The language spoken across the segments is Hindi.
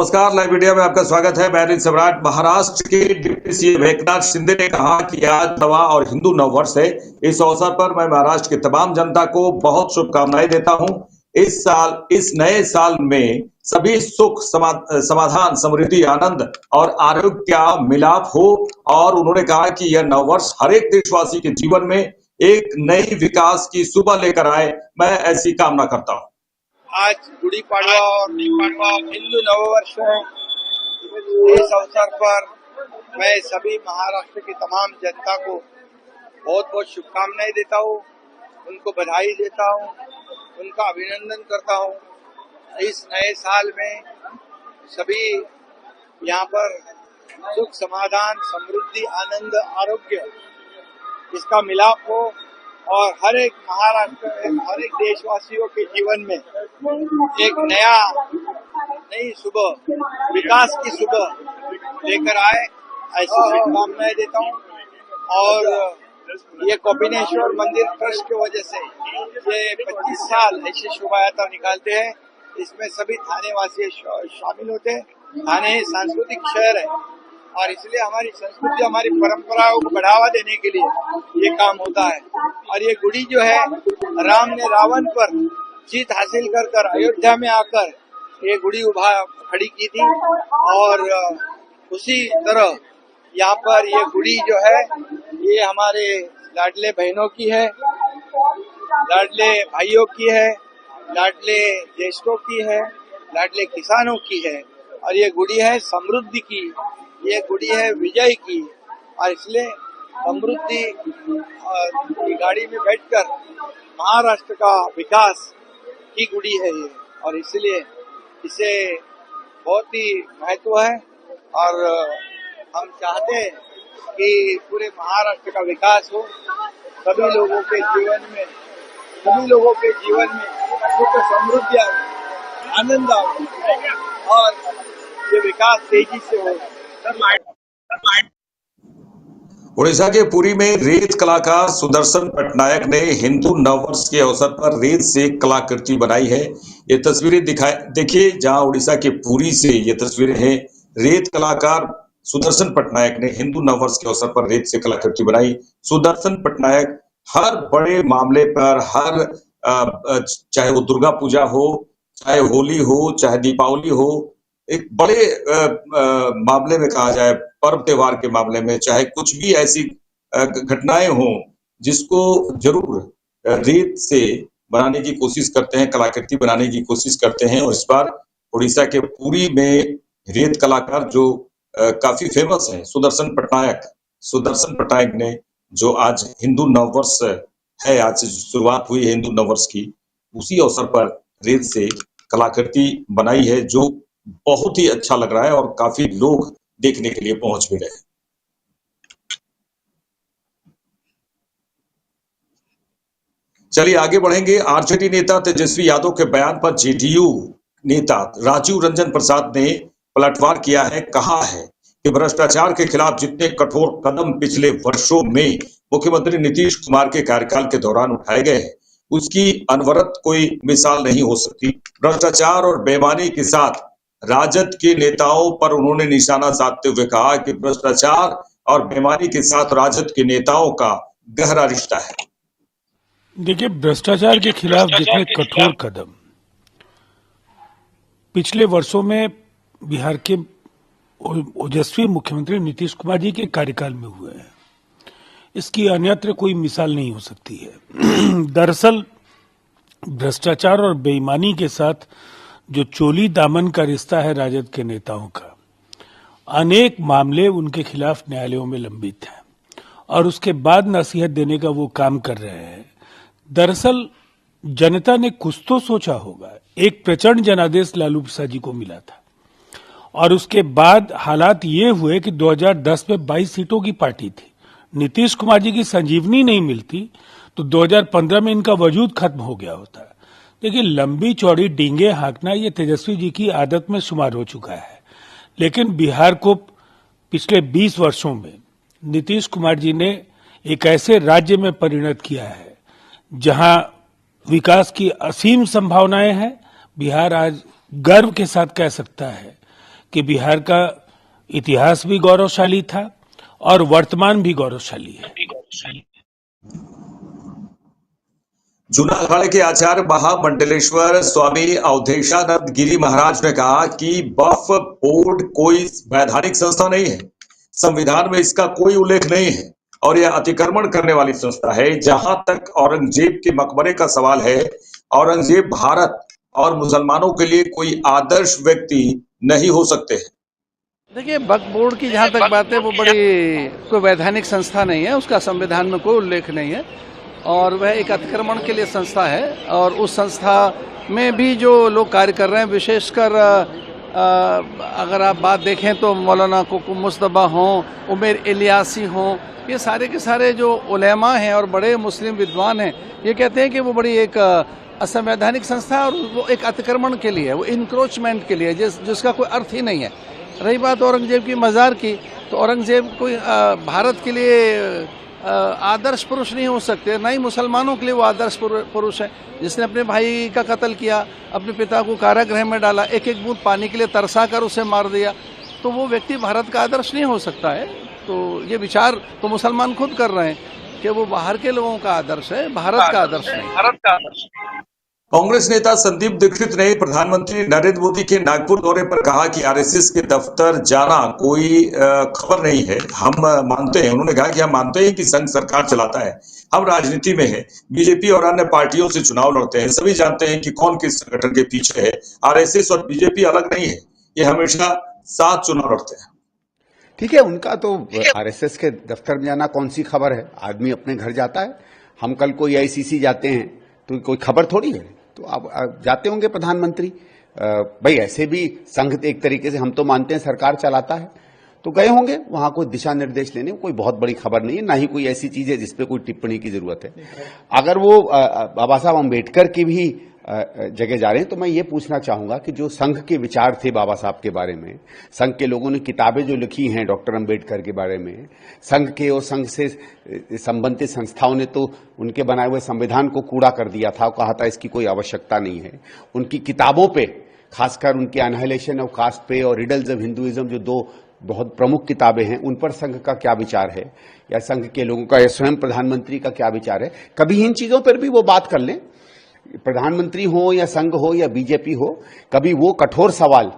नमस्कार, लाइव मीडिया में आपका स्वागत है। मैं सम्राट। महाराष्ट्र के डिप्टी सीएम एकनाथ शिंदे ने कहा कि आज नवा और हिंदू नववर्ष है। इस अवसर पर मैं महाराष्ट्र की तमाम जनता को बहुत शुभकामनाएं देता हूं। इस नए साल में सभी सुख, समाधान, समृद्धि, आनंद और आरोग्य का मिलाप हो। और उन्होंने कहा कि यह नववर्ष हर एक देशवासी के जीवन में एक नई विकास की सुबह लेकर आए। मैं ऐसी कामना करता हूँ। आज गुड़ी पाड़वा और हिंदू नववर्ष है। इस अवसर पर मैं सभी महाराष्ट्र की तमाम जनता को बहुत बहुत शुभकामनाएं देता हूँ, उनको बधाई देता हूँ, उनका अभिनंदन करता हूँ। इस नए साल में सभी यहाँ पर सुख, समाधान, समृद्धि, आनंद, आरोग्य इसका मिलाप हो और हर एक महाराष्ट्र, हर एक देशवासियों के जीवन में एक नई सुबह, विकास की सुबह लेकर आए, ऐसी शुभकामनाएं देता हूँ। और ये गोपीनेश्वर मंदिर ट्रस्ट की वजह से ये 25 साल ऐसी शोभा यात्रा निकालते हैं। इसमें सभी थाने वासी शामिल होते हैं। थाने सांस्कृतिक शहर है और इसलिए हमारी संस्कृति, हमारी परंपराओं को बढ़ावा देने के लिए ये काम होता है। और ये गुड़ी जो है, राम ने रावण पर जीत हासिल कर अयोध्या में आकर ये गुड़ी खड़ी की थी। और उसी तरह यहाँ पर ये गुड़ी जो है, ये हमारे लाडले बहनों की है, लाडले भाइयों की है, लाडले ज्येष्ठों की है, लाडले किसानों की है। और ये गुड़ी है समृद्धि की, ये गुड़ी है विजय की। और इसलिए समृद्धि की गाड़ी में बैठकर महाराष्ट्र का विकास की गुड़ी है ये। और इसलिए इसे बहुत ही महत्व है और हम चाहते हैं कि पूरे महाराष्ट्र का विकास हो, सभी लोगों के जीवन में सुख, समृद्धि आए, आनंद आए और ये विकास तेजी से हो। उड़ीसा के पुरी में रेत कलाकार सुदर्शन पटनायक ने हिंदू नववर्ष के अवसर पर रेत से कलाकृति बनाई है। ये तस्वीरें देखिए, जहां उड़ीसा के पुरी से ये तस्वीरें हैं। रेत कलाकार सुदर्शन पटनायक ने हिंदू नववर्ष के अवसर पर रेत से कलाकृति बनाई। सुदर्शन पटनायक हर बड़े मामले पर, चाहे वो दुर्गा पूजा हो, चाहे होली हो, चाहे दीपावली हो, एक बड़े मामले में कहा जाए, पर्व त्योहार के मामले में, चाहे कुछ भी ऐसी घटनाएं हो, जिसको जरूर रेत से बनाने की कोशिश करते हैं, कलाकृति बनाने की कोशिश करते हैं। और इस बार उड़ीसा के पुरी में रेत कलाकार जो काफी फेमस है, सुदर्शन पटनायक ने, जो आज हिंदू नववर्ष है, आज से शुरुआत हुई है हिंदू नववर्ष की, उसी अवसर पर रेत से कलाकृति बनाई है, जो बहुत ही अच्छा लग रहा है और काफी लोग देखने के लिए पहुंच भी रहे हैं। चलिए आगे बढ़ेंगे। आरजेडी नेता तेजस्वी यादव के बयान पर जेडीयू नेता राजीव रंजन प्रसाद ने पलटवार किया है। कहा है कि भ्रष्टाचार के खिलाफ जितने कठोर कदम पिछले वर्षों में मुख्यमंत्री नीतीश कुमार के कार्यकाल के दौरान उठाए गए हैं, उसकी अनवरत कोई मिसाल नहीं हो सकती। भ्रष्टाचार और बेईमानी के साथ राजद के नेताओं पर उन्होंने निशाना साधते हुए कहा कि भ्रष्टाचार और बेईमानी के साथ राजद के नेताओं का गहरा रिश्ता है। देखिए, भ्रष्टाचार के खिलाफ जितने कठोर कदम पिछले वर्षों में बिहार के ओजस्वी मुख्यमंत्री नीतीश कुमार जी के कार्यकाल में हुए हैं, इसकी अन्यत्र कोई मिसाल नहीं हो सकती है। दरअसल भ्रष्टाचार और बेईमानी के साथ जो चोली दामन का रिश्ता है राजद के नेताओं का, अनेक मामले उनके खिलाफ न्यायालयों में लंबित हैं और उसके बाद नसीहत देने का वो काम कर रहे हैं। दरअसल जनता ने कुछ तो सोचा होगा। एक प्रचंड जनादेश लालू प्रसाद जी को मिला था और उसके बाद हालात ये हुए कि 2010 में 22 सीटों की पार्टी थी। नीतीश कुमार जी की संजीवनी नहीं मिलती तो 2015 में इनका वजूद खत्म हो गया होता। देखिए, लंबी चौड़ी डींगे हाँकना ये तेजस्वी जी की आदत में शुमार हो चुका है। लेकिन बिहार को पिछले 20 वर्षों में नीतीश कुमार जी ने एक ऐसे राज्य में परिणत किया है जहां विकास की असीम संभावनाएं हैं। बिहार आज गर्व के साथ कह सकता है कि बिहार का इतिहास भी गौरवशाली था और वर्तमान भी गौरवशाली है। जूना अखाड़े के आचार्य महामंडलेश्वर स्वामी अवधेशानंद गिरी महाराज ने कहा कि वक्फ बोर्ड कोई वैधानिक संस्था नहीं है, संविधान में इसका कोई उल्लेख नहीं है और यह अतिक्रमण करने वाली संस्था है। जहां तक औरंगजेब के मकबरे का सवाल है, औरंगजेब भारत और मुसलमानों के लिए कोई आदर्श व्यक्ति नहीं हो सकते हैं। देखिए, वक्फ बोर्ड की जहाँ तक बात है वो बड़ी कोई वैधानिक संस्था नहीं है, उसका संविधान में कोई उल्लेख नहीं है और वह एक अतिक्रमण के लिए संस्था है। और उस संस्था में भी जो लोग कार्य कर रहे हैं, विशेषकर अगर आप बात देखें तो मौलाना कुकुम मुस्तबा हों, उमेर इलियासी हों, ये सारे के सारे जो उलेमा हैं और बड़े मुस्लिम विद्वान हैं, ये कहते हैं कि वो बड़ी एक असंवैधानिक संस्था है और वो एक अतिक्रमण के लिए, वो इंक्रोचमेंट के लिए, जिसका कोई अर्थ ही नहीं है। रही बात औरंगजेब की मज़ार की, तो औरंगजेब कोई भारत के लिए आदर्श पुरुष नहीं हो सकते, ना ही मुसलमानों के लिए वो आदर्श पुरुष है। जिसने अपने भाई का कत्ल किया, अपने पिता को कारागृह में डाला, एक एक बूंद पानी के लिए तरसा कर उसे मार दिया, तो वो व्यक्ति भारत का आदर्श नहीं हो सकता है। तो ये विचार तो मुसलमान खुद कर रहे हैं कि वो बाहर के लोगों का आदर्श है, भारत का आदर्श नहीं। कांग्रेस नेता संदीप दीक्षित ने प्रधानमंत्री नरेंद्र मोदी के नागपुर दौरे पर कहा कि आरएसएस के दफ्तर जाना कोई खबर नहीं है। हम मानते हैं, उन्होंने कहा कि हम मानते हैं कि संघ सरकार चलाता है, हम राजनीति में है, बीजेपी और अन्य पार्टियों से चुनाव लड़ते हैं, सभी जानते हैं कि कौन किस संगठन के पीछे है। आरएसएस और बीजेपी अलग नहीं है, ये हमेशा साथ चुनाव लड़ते हैं। ठीक है, उनका तो आरएसएस के दफ्तर में जाना कौन सी खबर है, आदमी अपने घर जाता है। हम कल कोई आईसीसी जाते हैं तो कोई खबर थोड़ी है, तो आप जाते होंगे प्रधानमंत्री, भाई ऐसे भी संघ एक तरीके से हम तो मानते हैं सरकार चलाता है, तो गए होंगे वहां कोई दिशा निर्देश लेने, कोई बहुत बड़ी खबर नहीं है, ना ही कोई ऐसी चीज है जिसपे कोई टिप्पणी की जरूरत है। अगर वो बाबा साहब अम्बेडकर की भी जगह जा रहे हैं तो मैं ये पूछना चाहूंगा कि जो संघ के विचार थे बाबा साहब के बारे में, संघ के लोगों ने किताबें जो लिखी हैं डॉक्टर अम्बेडकर के बारे में, संघ के और संघ से संबंधित संस्थाओं ने तो उनके बनाए हुए संविधान को कूड़ा कर दिया था और कहा था इसकी कोई आवश्यकता नहीं है। उनकी किताबों पे, खासकर उनके अनहाइलेशन ऑफ कास्ट पे और रिडल्स ऑफ हिंदुइज्म, जो दो बहुत प्रमुख किताबें हैं, उन पर संघ का क्या विचार है, या संघ के लोगों का या स्वयं प्रधानमंत्री का क्या विचार है, कभी इन चीजों पर भी वो बात कर लें। प्रधानमंत्री हो या संघ हो या बीजेपी हो, कभी वो कठोर सवाल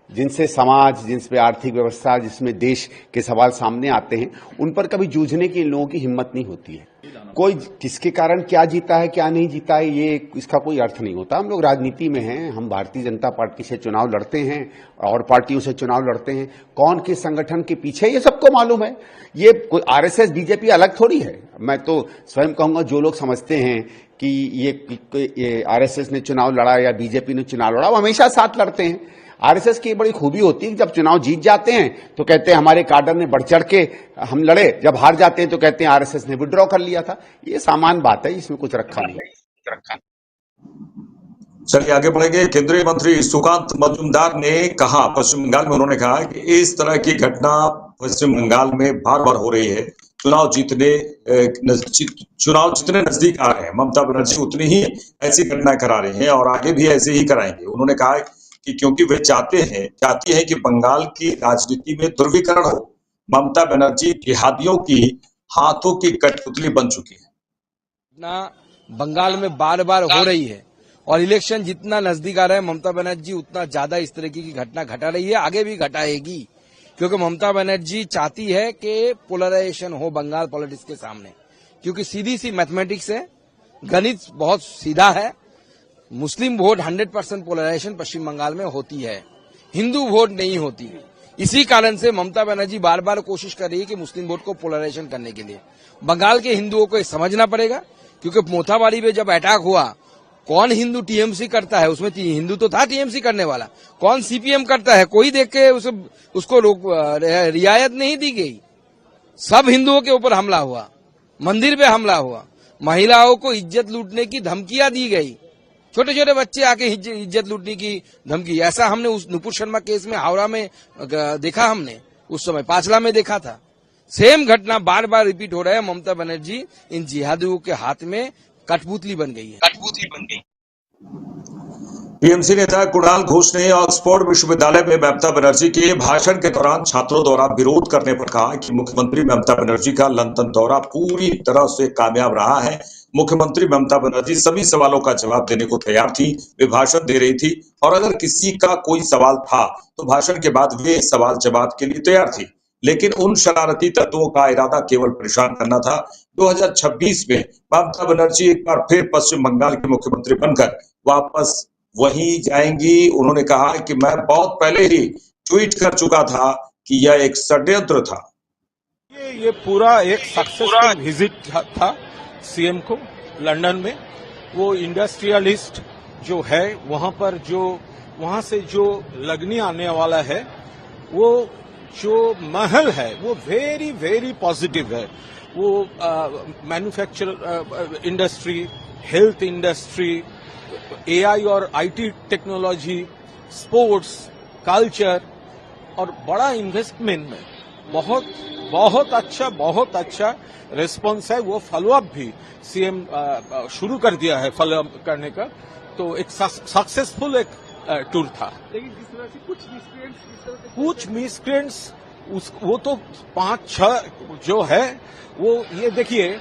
जिनसे समाज, जिनसे आर्थिक व्यवस्था, जिसमें देश के सवाल सामने आते हैं, उन पर कभी जूझने की इन लोगों की हिम्मत नहीं होती है। कोई किसके कारण क्या जीता है क्या नहीं जीता है, ये इसका कोई अर्थ नहीं होता। हम लोग राजनीति में हैं, हम भारतीय जनता पार्टी से चुनाव लड़ते हैं और पार्टियों से चुनाव लड़ते हैं, कौन किस संगठन के पीछे ये सबको मालूम है। ये कोई आरएसएस बीजेपी अलग थोड़ी है। मैं तो स्वयं कहूंगा, जो लोग समझते हैं कि ये आरएसएस ने चुनाव लड़ा या बीजेपी ने चुनाव लड़ा, वो हमेशा साथ लड़ते हैं। आरएसएस की बड़ी खूबी होती है कि जब चुनाव जीत जाते हैं तो कहते हैं हमारे काडर ने बढ़ चढ़ के हम लड़े, जब हार जाते हैं तो कहते हैं आरएसएस ने विड्रॉ कर लिया था। ये सामान्य बात है, इसमें कुछ रखा नहीं। चलिए आगे बढ़ेंगे। केंद्रीय मंत्री सुकांत मजूमदार ने कहा, पश्चिम बंगाल में उन्होंने कहा कि इस तरह की घटना पश्चिम बंगाल में बार बार हो रही है। चुनाव जितने नजदीक आ रहे हैं, ममता बनर्जी उतनी ही ऐसी घटनाएं करा रही हैं और आगे भी ऐसे ही कराएंगे। उन्होंने कहा कि क्योंकि वे चाहती हैं कि बंगाल की राजनीति में ध्रुवीकरण हो। ममता बनर्जी जिहादियों की हाथों की कठपुतली बन चुकी है। ना बंगाल में बार बार हो रही है और इलेक्शन जितना नजदीक आ रहा है, ममता बनर्जी उतना ज्यादा इस तरह की घटना घटा रही है, आगे भी घटाएगी, क्योंकि ममता बनर्जी चाहती है कि पोलराइजेशन हो बंगाल पॉलिटिक्स के सामने, क्योंकि सीधी सी मैथमेटिक्स है, गणित बहुत सीधा है। मुस्लिम वोट 100% पोलराइजेशन पश्चिम बंगाल में होती है, हिंदू वोट नहीं होती। इसी कारण से ममता बनर्जी बार बार कोशिश कर रही है कि मुस्लिम वोट को पोलराइजेशन करने के लिए बंगाल के हिंदुओं को समझना पड़ेगा, क्योंकि मोथाबाड़ी में जब अटैक हुआ, कौन हिंदू टीएमसी करता है, उसमें हिंदू तो था टीएमसी करने वाला, कौन सीपीएम करता है, कोई देख के उसको रियायत नहीं दी गई। सब हिंदुओं के ऊपर हमला हुआ, मंदिर पे हमला हुआ, महिलाओं को इज्जत लूटने की धमकियां दी गई, छोटे छोटे बच्चे आके इज्जत लूटने की धमकी। ऐसा हमने उस नुपुर शर्मा केस में हावड़ा में देखा, हमने उस समय पाचला में देखा था। सेम घटना बार बार रिपीट हो रहा है। ममता बनर्जी इन जिहादियों के हाथ में कठपुतली बन गई है। टीएमसी नेता कुणाल घोष ने ऑक्सफोर्ड विश्वविद्यालय में ममता बनर्जी के भाषण के दौरान छात्रों द्वारा विरोध करने पर कहा कि मुख्यमंत्री ममता बनर्जी का लंदन दौरा पूरी तरह से कामयाब रहा है। मुख्यमंत्री ममता बनर्जी सभी सवालों का जवाब देने को तैयार थी, वे भाषण दे रही थी और अगर किसी का कोई सवाल था तो भाषण के बाद वे सवाल जवाब के लिए तैयार थी, लेकिन उन शरारती तत्वों का इरादा केवल परेशान करना था। 2026 में ममता बनर्जी एक बार फिर पश्चिम बंगाल के मुख्यमंत्री बनकर वापस वहीं जाएंगी। उन्होंने कहा कि मैं बहुत पहले ही ट्वीट कर चुका था कि यह एक षड्यंत्र था। ये पूरा एक सक्सेसफुल विजिट था सीएम को लंदन में। वो इंडस्ट्रियलिस्ट जो है वहां पर जो वहां से जो लगनी आने वाला है, वो जो महल है वो वेरी वेरी पॉजिटिव है। वो manufacture industry, health industry, AI और आईटी टेक्नोलॉजी, स्पोर्ट्स, कल्चर और बड़ा इन्वेस्टमेंट में बहुत अच्छा रिस्पांस है। वो फॉलोअप भी सीएम शुरू कर दिया है फॉलोअप करने का। तो एक सक्सेसफुल एक टूर था। लेकिन जिस तरह से कुछ मिसक्रेंट्स वो तो 5-6 जो है वो, ये देखिए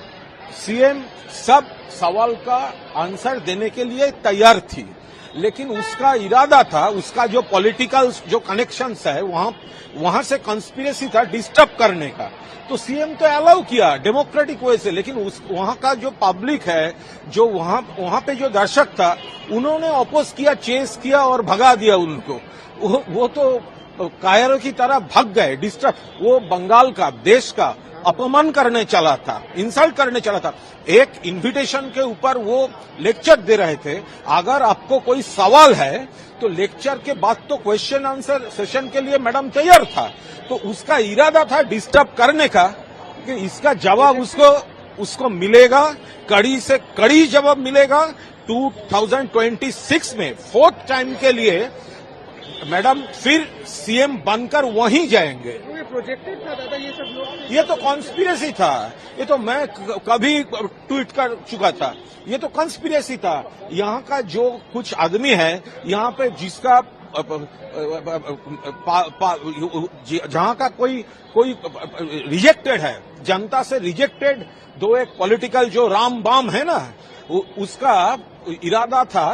सीएम सब सवाल का आंसर देने के लिए तैयार थी, लेकिन उसका इरादा था, उसका जो पॉलिटिकल जो कनेक्शंस है वहां से कंस्पिरेसी था डिस्टर्ब करने का। तो सीएम तो अलाउ किया डेमोक्रेटिक वे से, लेकिन वहां का जो पब्लिक है, जो वहां पे जो दर्शक था, उन्होंने अपोज किया, चेस किया और भगा दिया उनको। वो तो कायरों की तरह भाग गए, डिस्टर्ब। वो बंगाल का, देश का अपमान करने चला था, इंसल्ट करने चला था। एक इनविटेशन के ऊपर वो लेक्चर दे रहे थे। अगर आपको कोई सवाल है तो लेक्चर के बाद तो क्वेश्चन आंसर सेशन के लिए मैडम तैयार था। तो उसका इरादा था डिस्टर्ब करने का कि इसका जवाब उसको मिलेगा, कड़ी से कड़ी जवाब मिलेगा। 2026 में 4th टाइम के लिए मैडम फिर सीएम बनकर वहीं जाएंगे। प्रोजेक्टेड था दादा ये सब लोग। ये तो कॉन्स्पिरेसी था, ये तो मैं कभी ट्वीट कर चुका था। ये तो कॉन्स्पिरेसी था। यहाँ का जो कुछ आदमी है यहाँ पे, जिसका जहाँ का कोई रिजेक्टेड है, जनता से रिजेक्टेड, दो एक पॉलिटिकल जो राम बाम है ना, उसका इरादा था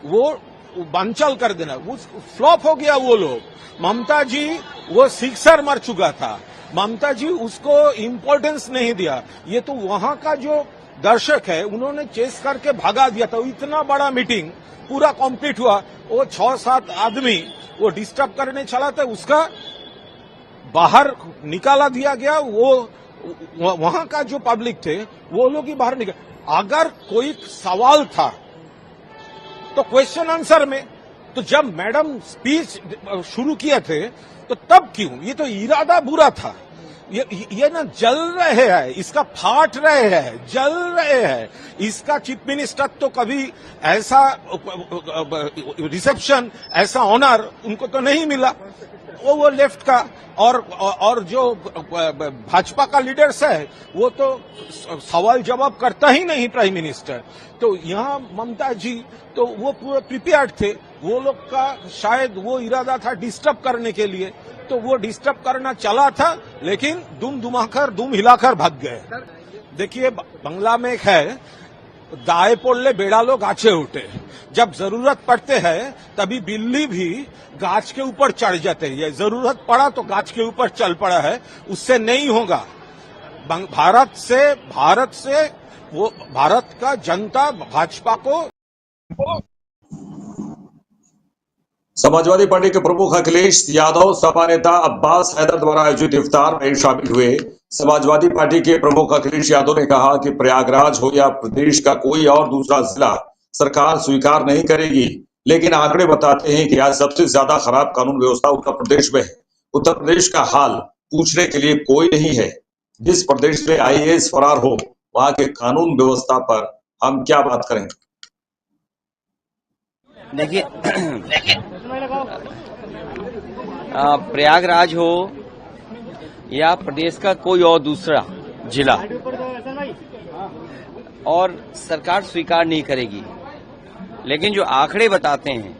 वो बंचल कर देना। वो फ्लॉप हो गया। वो लोग, ममता जी वो सिक्सर मार चुका था, ममता जी उसको इम्पोर्टेंस नहीं दिया। ये तो वहां का जो दर्शक है उन्होंने चेस करके भगा दिया था। इतना बड़ा मीटिंग पूरा कंप्लीट हुआ, वो 6-7 आदमी वो डिस्टर्ब करने चला था, उसका बाहर निकाला दिया गया। वो वहां का जो पब्लिक थे वो लोग ही बाहर निकल। अगर कोई सवाल था तो क्वेश्चन आंसर में, तो जब मैडम स्पीच शुरू किए थे तो तब क्यों? ये तो इरादा बुरा था। ये ना जल रहे हैं, इसका फाट रहे हैं, जल रहे हैं। इसका चीफ मिनिस्टर तो कभी ऐसा रिसेप्शन, ऐसा ऑनर उनको तो नहीं मिला। वो लेफ्ट का और जो भाजपा का लीडर्स है वो तो सवाल जवाब करता ही नहीं प्राइम मिनिस्टर। तो यहाँ ममता जी तो वो पूरे प्रिपेयर्ड थे। वो लोग का शायद वो इरादा था डिस्टर्ब करने के लिए, तो वो डिस्टर्ब करना चला था, लेकिन दुम हिलाकर भाग गए। देखिए बंगला में एक है, दाए पड़ले बेड़ालो गाछे उठे। जब जरूरत पड़ते हैं तभी बिल्ली भी गाछ के ऊपर चढ़ जाते हैं। जरूरत पड़ा तो गाछ के ऊपर चल पड़ा है, उससे नहीं होगा। भारत से वो भारत का जनता भाजपा को। समाजवादी पार्टी के प्रमुख अखिलेश यादव सपा नेता अब्बास हैदर द्वारा आयोजित इफ्तार में शामिल हुए। समाजवादी पार्टी के प्रमुख अखिलेश यादव ने कहा कि प्रयागराज हो या प्रदेश का कोई और दूसरा जिला सरकार स्वीकार नहीं करेगी, लेकिन आंकड़े बताते हैं कि आज सबसे ज्यादा खराब कानून व्यवस्था उत्तर प्रदेश में है। उत्तर प्रदेश का हाल पूछने के लिए कोई नहीं है। जिस प्रदेश में आईएएस फरार हो, वहां के कानून व्यवस्था पर हम क्या बात करें। देखिए प्रयागराज हो या प्रदेश का कोई और दूसरा जिला, और सरकार स्वीकार नहीं करेगी। लेकिन जो आंकड़े बताते हैं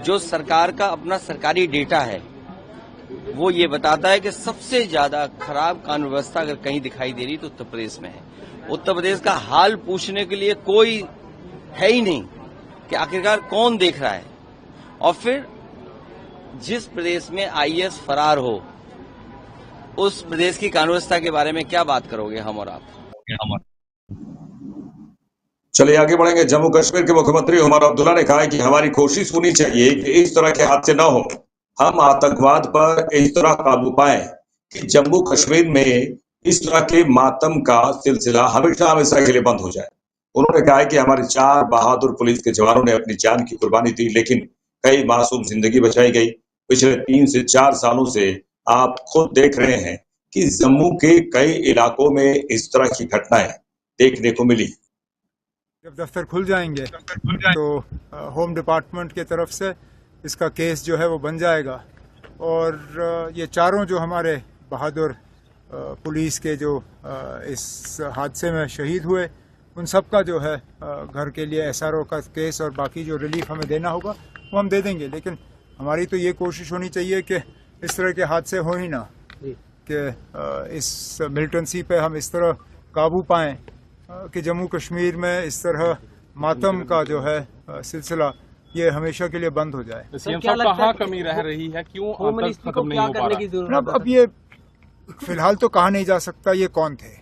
जो सरकार का अपना सरकारी डेटा है वो ये बताता है कि सबसे ज्यादा खराब कानून व्यवस्था अगर कहीं दिखाई दे रही तो उत्तर प्रदेश में है। उत्तर प्रदेश का हाल पूछने के लिए कोई है ही नहीं कि आखिरकार कौन देख रहा है। और फिर जिस प्रदेश में आईएएस फरार हो उस प्रदेश की कानून व्यवस्था के बारे में क्या बात करोगे हम और आप? चलिए आगे बढ़ेंगे। जम्मू कश्मीर के मुख्यमंत्री उमर अब्दुल्ला ने कहा है कि हमारी कोशिश होनी चाहिए कि इस तरह के हादसे न हो, हम आतंकवाद पर इस तरह काबू पाएं कि जम्मू कश्मीर में इस तरह के मातम का सिलसिला हमेशा हमेशा के लिए बंद हो जाए। उन्होंने कहा है कि हमारे 4 बहादुर पुलिस के जवानों ने अपनी जान की कुर्बानी दी, लेकिन कई मासूम जिंदगी बचाई गई। पिछले 3 से 4 सालों से आप खुद देख रहे हैं कि जम्मू के कई इलाकों में इस तरह की घटनाएं देखने को मिली। जब दफ्तर खुल जाएंगे तो होम डिपार्टमेंट की तरफ से इसका केस जो है वो बन जाएगा और ये चारों जो हमारे बहादुर पुलिस के जो इस हादसे में शहीद हुए उन सब का जो है घर के लिए एसआरओ का केस और बाकी जो रिलीफ हमें देना होगा वो हम दे देंगे। लेकिन हमारी तो ये कोशिश होनी चाहिए कि इस तरह के हादसे हो ही ना, कि इस मिलिटेंसी पे हम इस तरह काबू पाएं कि जम्मू कश्मीर में इस तरह मातम का जो है सिलसिला ये हमेशा के लिए बंद हो जाए। सीएम साहब कहाँ कमी रह रही है, क्यों खत्म नहीं हो पा रहा? अब ये फिलहाल तो कहा नहीं जा सकता ये कौन थे,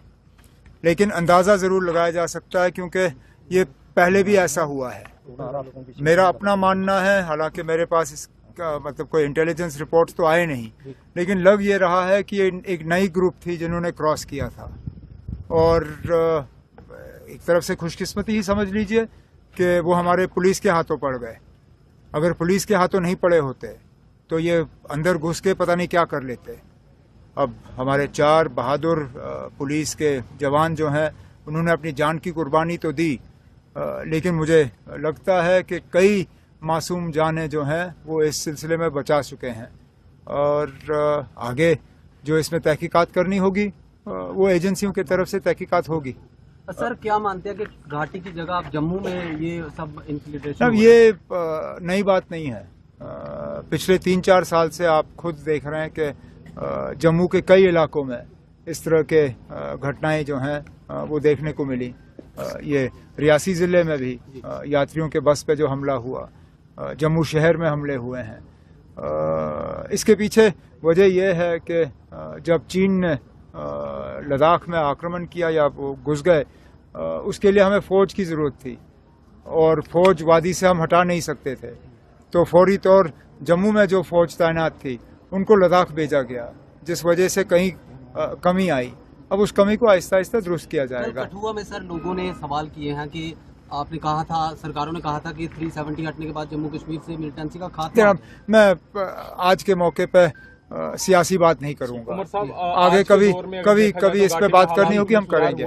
लेकिन अंदाजा जरूर लगाया जा सकता है क्योंकि ये पहले भी ऐसा हुआ है। मेरा अपना मानना है, हालांकि मेरे पास इसका मतलब कोई इंटेलिजेंस रिपोर्ट्स तो आए नहीं, लेकिन लग ये रहा है कि ये एक नई ग्रुप थी जिन्होंने क्रॉस किया था और एक तरफ से खुशकिस्मती ही समझ लीजिए कि वो हमारे पुलिस के हाथों पड़ गए। अगर पुलिस के हाथों नहीं पड़े होते तो ये अंदर घुस के पता नहीं क्या कर लेते। अब हमारे 4 बहादुर पुलिस के जवान जो हैं उन्होंने अपनी जान की कुर्बानी तो दी, लेकिन मुझे लगता है कि कई मासूम जानें जो हैं वो इस सिलसिले में बचा चुके हैं और आगे जो इसमें तहकीकात करनी होगी वो एजेंसियों की तरफ से तहकीकात होगी। सर क्या मानते हैं कि घाटी की जगह आप जम्मू में ये सब इन्फिल्ट्रेशन? अब ये नई बात नहीं है। पिछले 3-4 साल से आप खुद देख रहे हैं कि जम्मू के कई इलाकों में इस तरह के घटनाएं जो हैं वो देखने को मिली। ये रियासी जिले में भी यात्रियों के बस पे जो हमला हुआ, जम्मू शहर में हमले हुए हैं। इसके पीछे वजह यह है कि जब चीन ने लद्दाख में आक्रमण किया या वो घुस गए, उसके लिए हमें फौज की ज़रूरत थी और फौज वादी से हम हटा नहीं सकते थे, तो फौरी तौर जम्मू में जो फौज तैनात थी उनको लद्दाख भेजा गया, जिस वजह से कहीं कमी आई। अब उस कमी को आहिस्ता आहिस्ता दुरुस्त किया जाएगा। कठुआ में सर लोगों ने सवाल किए हैं कि आपने कहा था, सरकारों ने कहा था कि 370 हटने के बाद जम्मू कश्मीर से मिलिटेंसी का खात्मा। मैं आज के मौके पे सियासी बात नहीं करूंगा। आगे कभी इस पे बात करनी होगी हम करेंगे।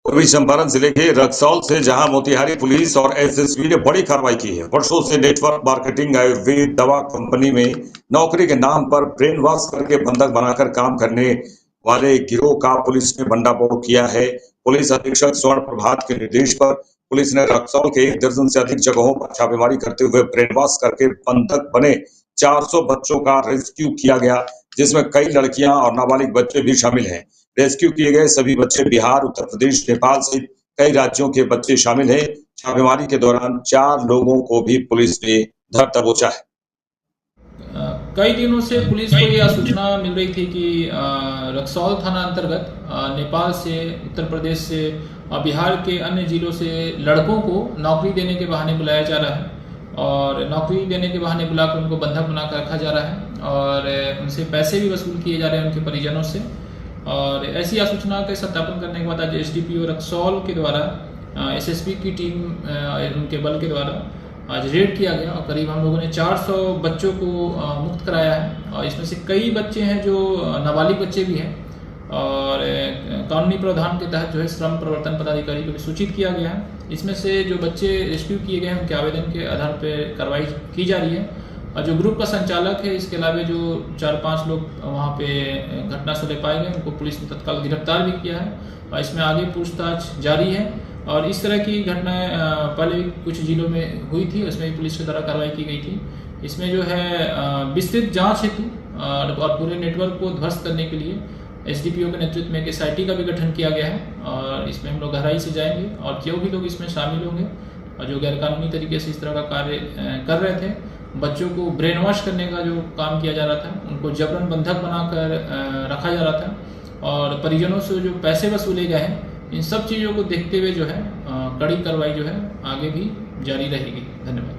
पूर्वी चंपारण जिले के रक्सौल से जहां मोतिहारी पुलिस और एसएसबी ने बड़ी कार्रवाई की है। वर्षों से नेटवर्क मार्केटिंग आयुर्वेद दवा कंपनी में नौकरी के नाम पर ब्रेन वॉश करके बंधक बनाकर काम करने वाले गिरोह का पुलिस ने भंडाफोड़ किया है। पुलिस अधीक्षक स्वर्ण प्रभात के निर्देश पर पुलिस ने रक्सौल के 1 दर्जन से अधिक जगहों पर छापेमारी करते हुए ब्रेन वॉश करके बंधक बने 400 बच्चों का रेस्क्यू किया गया, जिसमें कई लड़कियां और नाबालिग बच्चे भी शामिल हैं। रेस्क्यू किए गए सभी बच्चे बिहार, उत्तर प्रदेश, नेपाल सहित कई राज्यों के बच्चे शामिल हैं। छापेमारी के दौरान 4 लोगों को भी पुलिस ने धर दबोचा है। कई दिनों से पुलिस को यह सूचना मिल रही थी कि रक्सौल थाना अंतर्गत नेपाल से, उत्तर प्रदेश से और बिहार के अन्य जिलों से लड़कों को नौकरी देने के बहाने बुलाया जा रहा है और नौकरी देने के बहाने बुलाकर उनको बंधक बनाकर रखा जा रहा है और उनसे पैसे भी वसूल किए जा रहे हैं उनके परिजनों से। और ऐसी सूचना का सत्यापन करने के बाद आज एसडीपीओ रक्सौल के द्वारा एसएसपी की टीम उनके बल के द्वारा आज रेड किया गया और करीब हम लोगों ने 400 बच्चों को मुक्त कराया है और इसमें से कई बच्चे हैं जो नाबालिग बच्चे भी हैं और कानूनी प्रावधान के तहत जो है श्रम प्रवर्तन पदाधिकारी को भी सूचित किया गया है। इसमें से जो बच्चे रेस्क्यू किए गए हैं उनके आवेदन के आधार पर कार्रवाई की जा रही है और जो ग्रुप का संचालक है, इसके अलावा जो 4-5 लोग वहाँ पे घटनास्थल पाए गए उनको पुलिस ने तत्काल गिरफ्तार भी किया है और इसमें आगे पूछताछ जारी है और इस तरह की घटनाएं पहले कुछ जिलों में हुई थी, उसमें पुलिस के द्वारा कार्रवाई की गई थी। इसमें जो है विस्तृत जांच हेतु और पूरे नेटवर्क को ध्वस्त करने के लिए एसडीपीओ के नेतृत्व में एक SIT का भी गठन किया गया है और इसमें हम लोग गहराई से जाएंगे और जो भी लोग इसमें शामिल होंगे और जो गैरकानूनी तरीके से इस तरह का कार्य कर रहे थे, बच्चों को ब्रेन वॉश करने का जो काम किया जा रहा था, उनको जबरन बंधक बनाकर रखा जा रहा था और परिजनों से जो पैसे वसूले गए हैं, इन सब चीज़ों को देखते हुए जो है कड़ी कार्रवाई जो है आगे भी जारी रहेगी। धन्यवाद।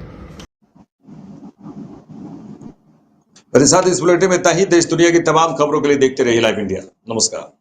मेरे साथ इस बुलेटिन में इतना ही। देश दुनिया की तमाम खबरों के लिए देखते रहिए लाइव इंडिया। नमस्कार।